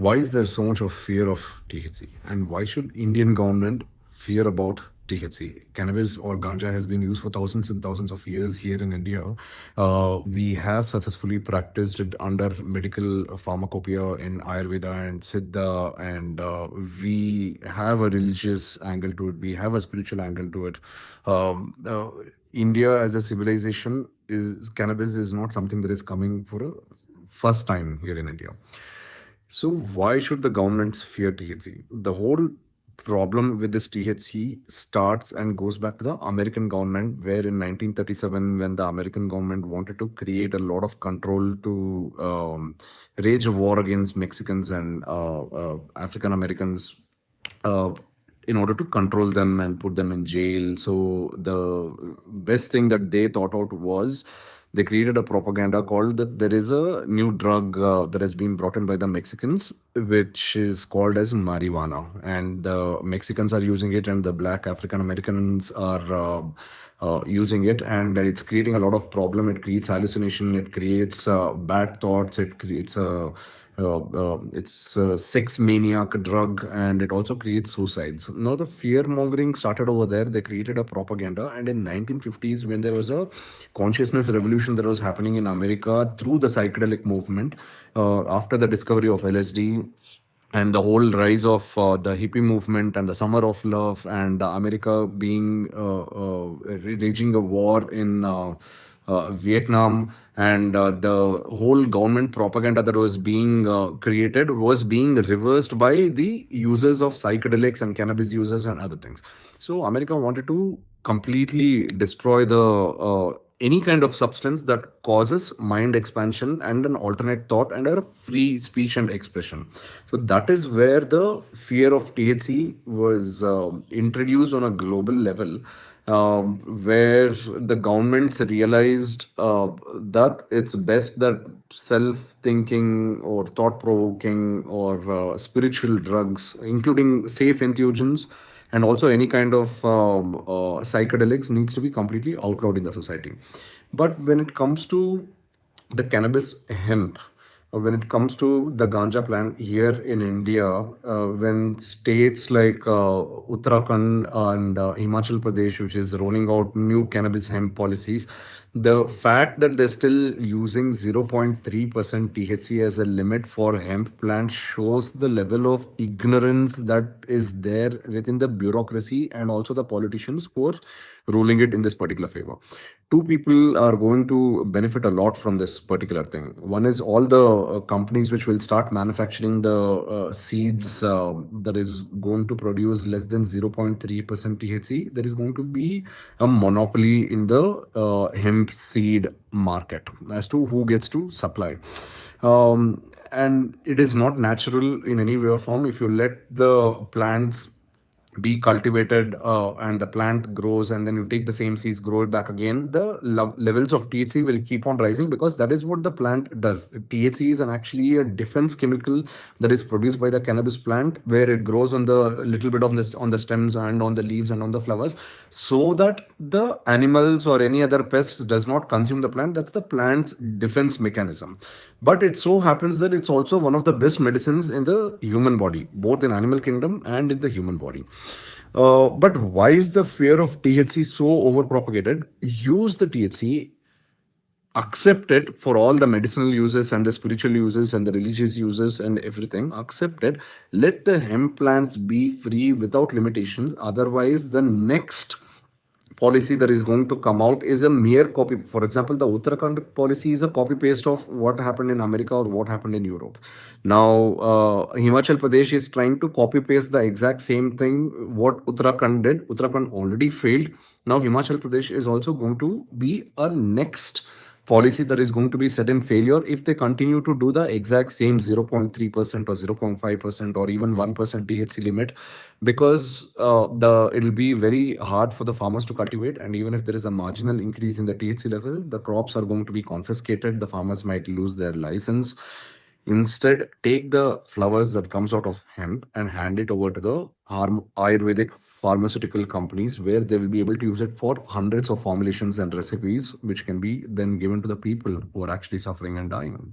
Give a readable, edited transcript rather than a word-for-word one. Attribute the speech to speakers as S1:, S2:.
S1: Why is there so much of fear of THC? And why should Indian government fear about THC? Cannabis or ganja has been used for thousands and thousands of years here in India. We have successfully practiced it under medical pharmacopoeia in Ayurveda and Siddha, and we have a religious angle to it. We have a spiritual angle to it. Um, uh, India as a civilization is cannabis is not something that is coming for a first time here in India. So why should the governments fear THC? The whole problem with this THC starts and goes back to the American government, where in 1937, when the American government wanted to create a lot of control to wage a war against Mexicans and African Americans, uh, in order to control them and put them in jail. So the best thing that they thought out was they created a propaganda called that there is a new drug that has been brought in by the Mexicans, which is called as marijuana, and the Mexicans are using it, and the black African Americans are using it, and it's creating a lot of problem. It creates hallucination. It creates bad thoughts. It creates a it's a sex maniac drug, and it also creates suicides. Now the fear mongering started over there. They created a propaganda, and in 1950s, when there was a consciousness revolution that was happening in America through the psychedelic movement, after the discovery of LSD and the whole rise of the hippie movement and the summer of love, and America being raging a war in Vietnam, and the whole government propaganda that was being created was being reversed by the users of psychedelics and cannabis users and other things. So America wanted to completely destroy the any kind of substance that causes mind expansion and an alternate thought and a free speech and expression. So that is where the fear of THC was introduced on a global level, where the governments realized that it's best that self-thinking or thought-provoking or spiritual drugs, including safe entheogens, and also any kind of psychedelics, needs to be completely outlawed in the society. But when it comes to the cannabis hemp, when it comes to the ganja plant here in India, when states like Uttarakhand and Himachal Pradesh, which is rolling out new cannabis hemp policies, the fact that they're still using 0.3% THC as a limit for hemp plants shows the level of ignorance that is there within the bureaucracy and also the politicians who are ruling it in this particular favor. Two people are going to benefit a lot from this particular thing. One is all the companies which will start manufacturing the seeds that is going to produce less than 0.3% THC. There is going to be a monopoly in the hemp seed market as to who gets to supply. And it is not natural in any way or form. If you let the plants be cultivated and the plant grows, and then you take the same seeds, grow it back again, the levels of THC will keep on rising, because that is what the plant does. THC is actually a defense chemical that is produced by the cannabis plant, where it grows on the little bit of this on the stems and on the leaves and on the flowers, so that the animals or any other pests does not consume the plant. That's the plant's defense mechanism. But it so happens that it's also one of the best medicines in the human body, both in animal kingdom and in the human body. But why is the fear of THC so overpropagated? Use the THC, accept it for all the medicinal uses and the spiritual uses and the religious uses and everything. Accept it. Let the hemp plants be free without limitations. Otherwise, the next policy that is going to come out is a mere copy. For example, the Uttarakhand policy is a copy paste of what happened in America or what happened in Europe. Now, Himachal Pradesh is trying to copy paste the exact same thing what Uttarakhand did. Uttarakhand already failed. Now, Himachal Pradesh is also going to be a next policy that is going to be set in failure if they continue to do the exact same 0.3% or 0.5% or even 1% THC limit, because the it'll be very hard for the farmers to cultivate, and even if there is a marginal increase in the THC level, the crops are going to be confiscated. The farmers might lose their license. Instead, take the flowers that comes out of hemp and hand it over to the Ayurvedic pharmaceutical companies, where they will be able to use it for hundreds of formulations and recipes, which can be then given to the people who are actually suffering and dying.